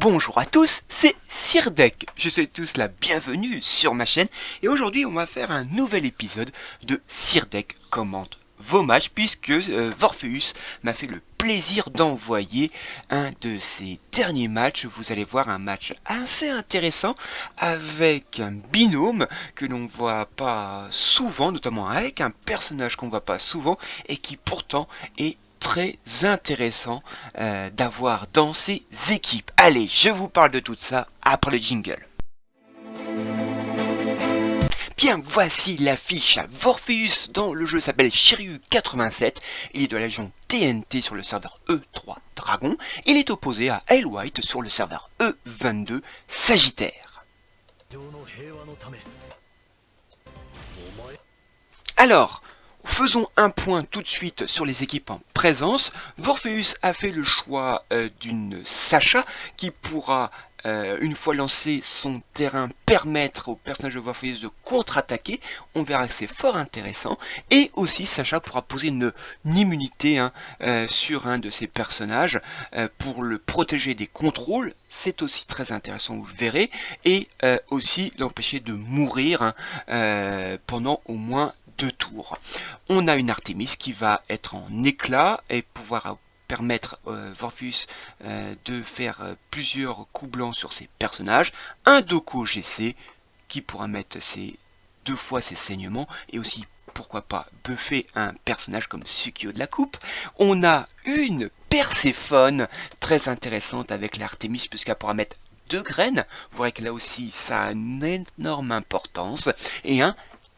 Bonjour à tous, c'est Sirdek. Je souhaite tous la bienvenue sur ma chaîne et aujourd'hui on va faire un nouvel épisode de Sirdek commente vos matchs puisque Vorpheus m'a fait le plaisir d'envoyer un de ses derniers matchs. Vous allez voir un match assez intéressant avec un binôme que l'on voit pas souvent, notamment avec un personnage qu'on voit pas souvent et qui pourtant est très intéressant d'avoir dans ces équipes. Allez, je vous parle de tout ça après le jingle. Bien, voici l'affiche à Vorpheus dans le jeu s'appelle Shiryu 87. Il est de la Légion TNT sur le serveur E3 Dragon. Il est opposé à White sur le serveur E22 Sagittaire. Alors, faisons un point tout de suite sur les équipes en présence. Vorpheus a fait le choix d'une Sacha qui pourra, une fois lancé son terrain, permettre au personnage de Vorpheus de contre-attaquer. On verra que c'est fort intéressant. Et aussi Sacha pourra poser une immunité sur un de ses personnages pour le protéger des contrôles. C'est aussi très intéressant, vous le verrez. Et aussi l'empêcher de mourir pendant au moins 2 tours. On a une Artemis qui va être en éclat et pouvoir permettre Vorpheus de faire plusieurs coups blancs sur ses personnages. Un Doko GC qui pourra mettre 2 fois ses saignements et aussi pourquoi pas buffer un personnage comme Sukio de la coupe. On a une Perséphone très intéressante avec l'Artemis puisqu'elle pourra mettre 2 graines. Vous voyez que là aussi ça a une énorme importance. Et un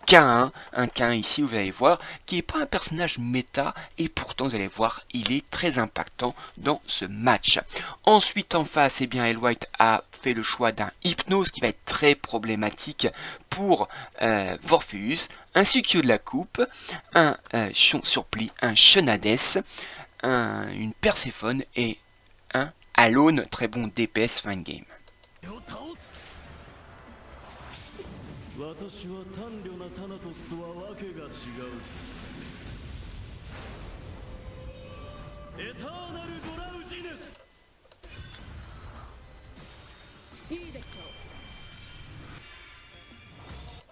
K1, un K1 ici, vous allez voir, qui n'est pas un personnage méta, et pourtant, vous allez voir, il est très impactant dans ce match. Ensuite, en face, eh bien, White a fait le choix d'un Hypnose qui va être très problématique pour Vorpheus, un Sukio de la coupe, un Chion Surplis, un Shenades, une Perséphone et un Alone, très bon DPS fin de game.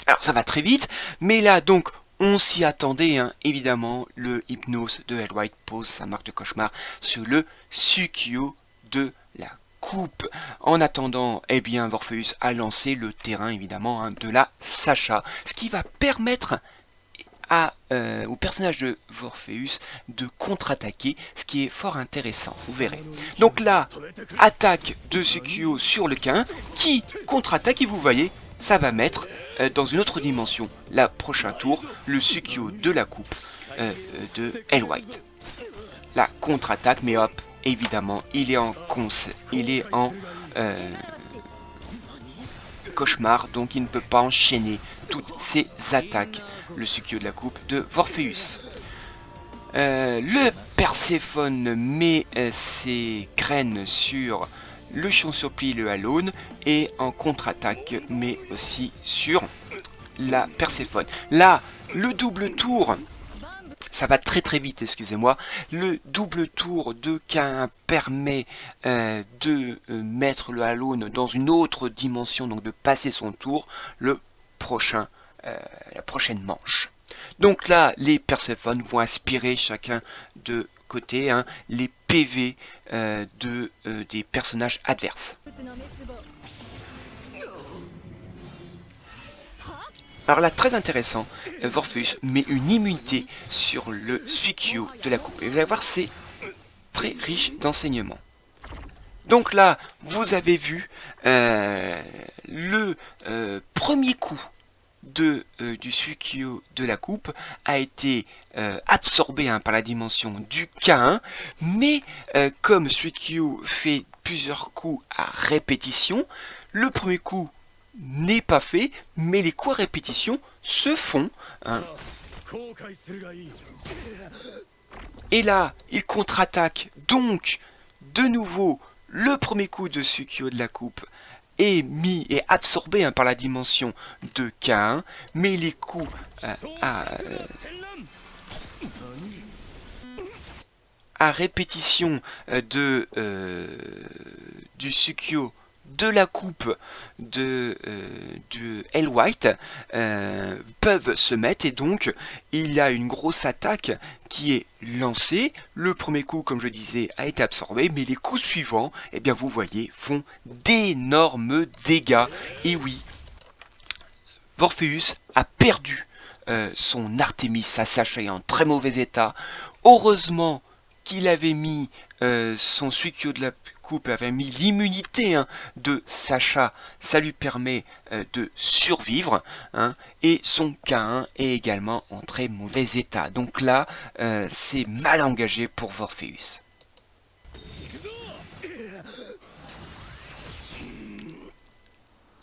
Alors ça va très vite, mais là donc on s'y attendait, évidemment, le Hypnose de White pose sa marque de cauchemar sur le Sukio de la coupe. En attendant, eh bien, Vorpheus a lancé le terrain, évidemment, de la Sacha, ce qui va permettre au personnage de Vorpheus de contre-attaquer, ce qui est fort intéressant, vous verrez. Donc là, attaque de Sukio sur le K1, qui contre-attaque, et vous voyez, ça va mettre dans une autre dimension, la prochain tour, le Sukio de la coupe de White. La contre-attaque, mais hop, évidemment, il est en cauchemar, donc il ne peut pas enchaîner toutes ses attaques. Le Sukio de la coupe de Vorpheus. Le Perséphone met ses graines sur le Chion Surplis, le Alone, et en contre-attaque, mais aussi sur la Perséphone. Là, le double tour, ça va très très vite, excusez-moi. Le double tour de K1 permet de mettre le Alone dans une autre dimension, donc de passer son tour, la prochaine manche. Donc là, les Perséphones vont aspirer chacun de côté les PV des personnages adverses. Alors là, très intéressant, Vorpheus met une immunité sur le Sukio de la coupe. Et vous allez voir, c'est très riche d'enseignements. Donc là, vous avez vu le premier coup du Sukio de la coupe a été absorbé par la dimension du K1, mais comme Sukio fait plusieurs coups à répétition, le premier coup n'est pas fait, mais les coups à répétition se font. Et là, il contre-attaque, donc de nouveau le premier coup de Sukio de la coupe est absorbé par la dimension de K1, mais les coups à répétition du Suikyo de la coupe de Hell White peuvent se mettre, et donc il y a une grosse attaque qui est lancée. Le premier coup, comme je disais, a été absorbé, mais les coups suivants, eh bien vous voyez, font d'énormes dégâts. Et oui, Morpheus a perdu son Artemis, sa Sacha est en très mauvais état. Heureusement qu'il avait mis son Suikyo de la coupe, avait mis l'immunité de Sacha, ça lui permet de survivre, et son K1 est également en très mauvais état. Donc là, c'est mal engagé pour Morpheus.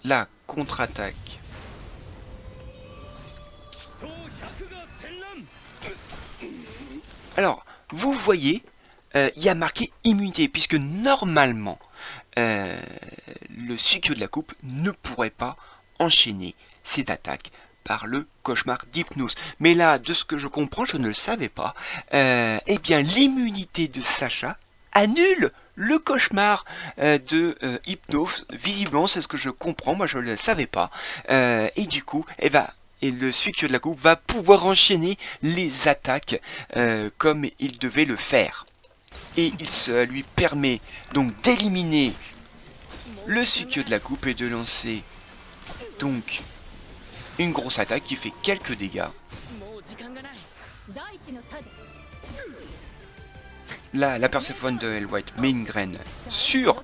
La contre-attaque. Alors, vous voyez, il y a marqué immunité, puisque normalement, le Suikyo de la coupe ne pourrait pas enchaîner ses attaques par le cauchemar d'hypnose. Mais là, de ce que je comprends, je ne le savais pas, eh bien l'immunité de Sacha annule le cauchemar de hypnose. Visiblement, c'est ce que je comprends, moi je ne le savais pas. Et du coup, et le Suikyo de la coupe va pouvoir enchaîner les attaques comme il devait le faire. Et ça lui permet donc d'éliminer le Suikyo de la coupe et de lancer donc une grosse attaque qui fait quelques dégâts. Là, la Perséphone de Hell White met une graine sur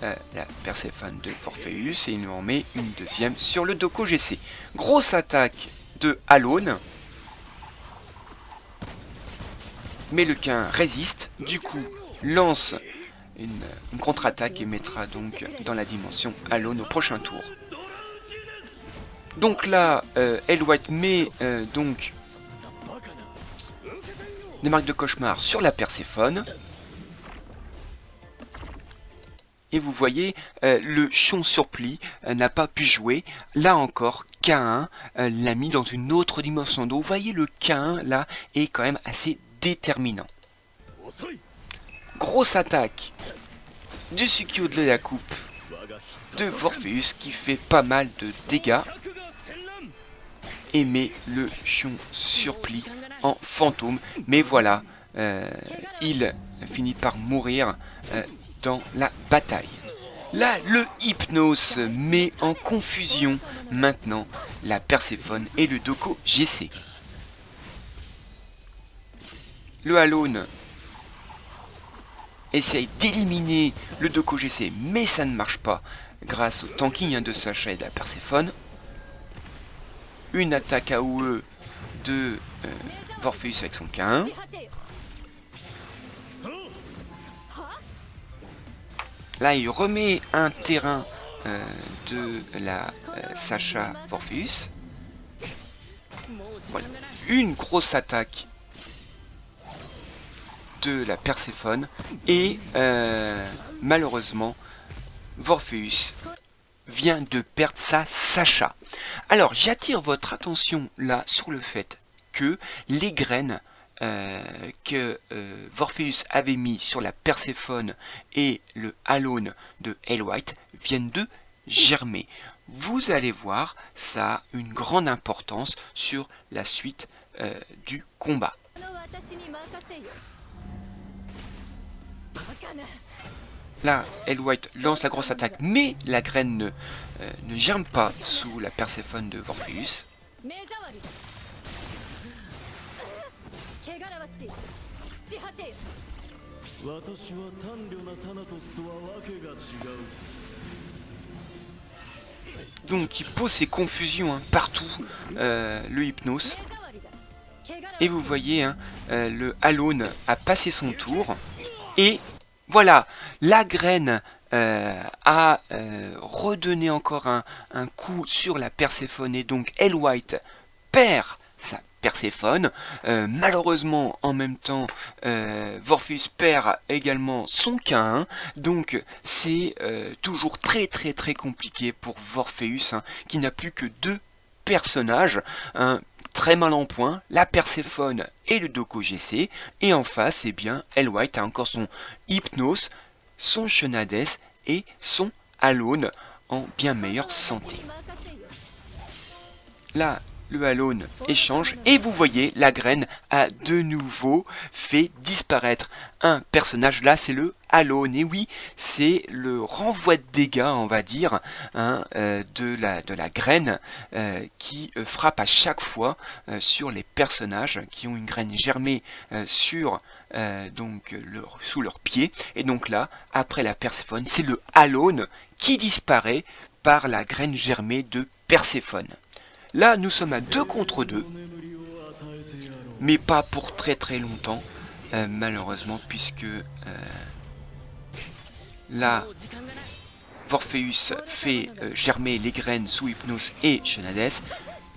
la Perséphone de Morpheus et il en met une deuxième sur le Doko GC. Grosse attaque de Alone. Mais le K1 résiste, du coup lance une contre-attaque et mettra donc dans la dimension Alone au prochain tour. Donc là, Hell White met donc des marques de cauchemar sur la Perséphone. Et vous voyez, le Chion Surplis n'a pas pu jouer. Là encore, K1 l'a mis dans une autre dimension. Donc vous voyez, le K1 là est quand même assez déterminant. Grosse attaque du Suikyo de la coupe de Morpheus qui fait pas mal de dégâts. Et met le Chion Surplis en fantôme. Mais voilà, il finit par mourir dans la bataille. Là, le Hypnose met en confusion maintenant la Perséphone et le Doko GC. Le Alone essaye d'éliminer le Doko GC, mais ça ne marche pas grâce au tanking de Sacha et de la Perséphone. Une attaque AOE de Morpheus avec son K1. Là, il remet un terrain de la Sacha Morpheus. Voilà. Une grosse attaque de la Perséphone. Et malheureusement, Morpheus vient de perdre sa Sacha. Alors, j'attire votre attention là sur le fait que les graines que Morpheus avait mis sur la Perséphone et le Alone de Hell White viennent de germer. Vous allez voir, ça a une grande importance sur la suite du combat. Là, Hell White lance la grosse attaque, mais la graine ne germe pas sous la Perséphone de Morpheus. Donc il pose ses confusions partout, le Hypnose. Et vous voyez, le Alone a passé son tour. Et voilà, la graine a redonné encore un coup sur la Perséphone. Et donc Hell White perd sa Perséphone. Malheureusement, en même temps, Morpheus perd également son K1. Donc c'est toujours très compliqué pour Morpheus, qui n'a plus que deux personnages. Très mal en point, la Perséphone et le Doko GC. Et en face, eh bien, White a encore son Hypnos, son Chenades et son Alone en bien meilleure santé. Là, le Alone échange et vous voyez, la graine a de nouveau fait disparaître un personnage. Là, c'est le Alone. Et oui, c'est le renvoi de dégâts, on va dire, de la graine qui frappe à chaque fois sur les personnages qui ont une graine germée sur sous leurs pieds. Et donc là, après la Perséphone, c'est le Alone qui disparaît par la graine germée de Perséphone. Là, nous sommes à 2 contre 2, mais pas pour très très longtemps, malheureusement, puisque là, Morpheus fait germer les graines sous Hypnos et Chenades.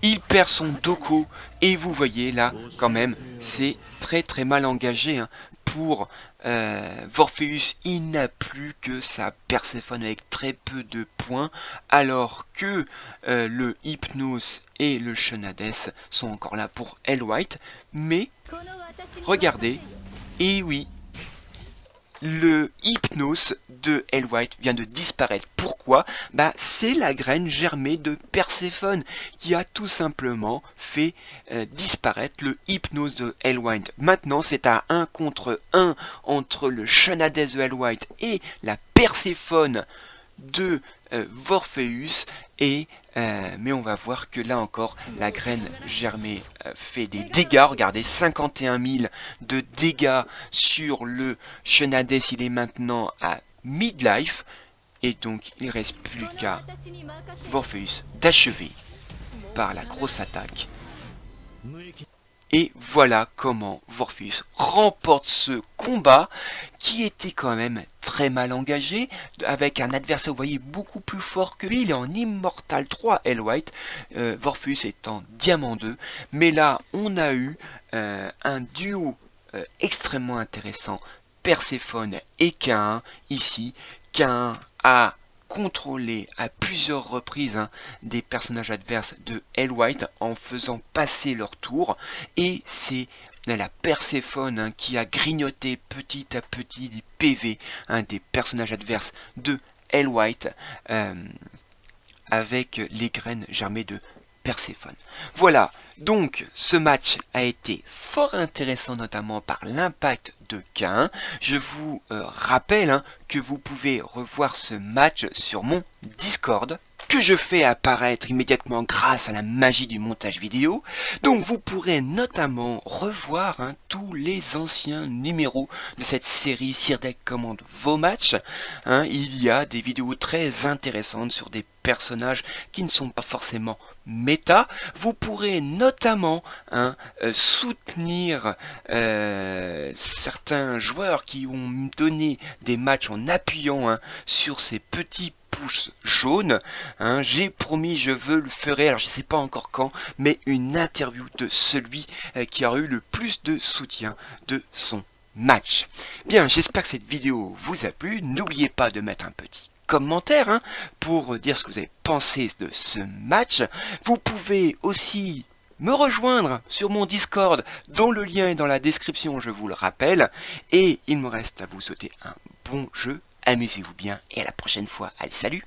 Il perd son Doko, et vous voyez là, quand même, c'est très très mal engagé pour Morpheus. Il n'a plus que sa Perséphone avec très peu de points, alors que le Hypnos et le Chenades sont encore là pour White. Mais regardez, et oui, le Hypnos de White vient de disparaître. Pourquoi? C'est la graine germée de Perséphone qui a tout simplement fait disparaître le Hypnos de White. Maintenant, c'est à 1 contre 1 entre le Chenades de White et la Perséphone de Morpheus. Mais on va voir que là encore, la graine germée fait des dégâts. Regardez, 51 000 de dégâts sur le Chenades. Il est maintenant à midlife. Et donc, il ne reste plus qu'à Morpheus d'achever par la grosse attaque. Et voilà comment Morpheus remporte ce combat qui était quand même très mal engagé, avec un adversaire, vous voyez, beaucoup plus fort que lui. Il est en Immortal 3, White, Morpheus est en Diamant 2. Mais là, on a eu un duo extrêmement intéressant, Perséphone et Caïn, ici. Caïn a contrôler à plusieurs reprises des personnages adverses de White en faisant passer leur tour, et c'est la Perséphone qui a grignoté petit à petit les PV des personnages adverses de White avec les graines germées de Perséphone. Voilà, donc ce match a été fort intéressant, notamment par l'impact de Caïn. Je vous rappelle que vous pouvez revoir ce match sur mon Discord, que je fais apparaître immédiatement grâce à la magie du montage vidéo. Donc vous pourrez notamment revoir tous les anciens numéros de cette série Sirdek commande vos matchs. Il y a des vidéos très intéressantes sur des personnages qui ne sont pas forcément méta. Vous pourrez notamment soutenir certains joueurs qui ont donné des matchs en appuyant sur ces petits pouces jaunes. J'ai promis, je le ferai, alors je ne sais pas encore quand, mais une interview de celui qui a eu le plus de soutien de son match. Bien, j'espère que cette vidéo vous a plu. N'oubliez pas de mettre un petit commentaire pour dire ce que vous avez pensé de ce match. Vous pouvez aussi me rejoindre sur mon Discord, dont le lien est dans la description, je vous le rappelle. Et il me reste à vous souhaiter un bon jeu. Amusez-vous bien et à la prochaine fois. Allez, salut!